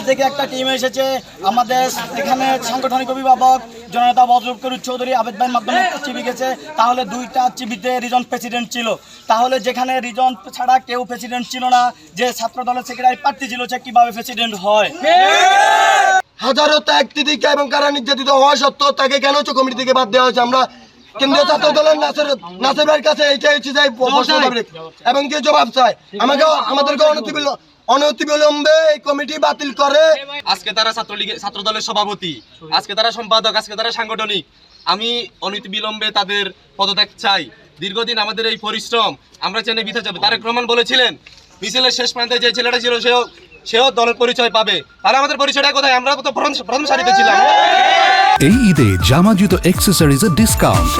থেকে একটা টিম এসেছে আমাদের এখানে সাংগঠনিক অভিভাবক জননেতা বজরুল চৌধুরী আবেদ ভাইয়ের মাধ্যমে একটা চিবি গেছে, তাহলে 2টা চিবিতে রিজন প্রেসিডেন্ট ছিল, তাহলে যেখানে রিজন ছাড়া কেউ প্রেসিডেন্ট ছিল না, যে ছাত্র দলের সেক্রেটারি প্রার্থী ছিল, সে কিভাবে প্রেসিডেন্ট হয়? হাজারো ত্যাগ তিতিক্ষা এবং কারা নির্যাতিত হওয়া সত্ত্বেও তাকে কেন উচ্চ কমিটি থেকে বাদ দেওয়া হয়েছে? আমরা কেন্দ্রীয় ছাত্র দলের নাসির ভাইয়ের কাছে এইটাই চাই এবং যে জবাব চাই, আমাদেরকে অনতিবিলম্বে এই কমিটি বাতিল করে। আজকে তারা ছাত্র দলের সভাপতি, আজকে তারা সম্পাদক, আজকে তারা সাংগঠনিক। আমি অনতিবিলম্বে তাদের পদত্যাগ চাই। দীর্ঘদিন আমাদের এই পরিশ্রম আমরা চেনে বিথা যাবে। তারেক রহমান বলেছিলেন মিছিলের শেষ প্রান্তে যে ছেলেটা ছিল সেও দলের পরিচয় পাবে। তাহলে আমাদের পরিচয়টা কোথায়? আমরা তো প্রথম সারিতে ছিলাম। এই ঈদে জামা জুতো অ্যাক্সেসরিজের ডিসকাউন্ট।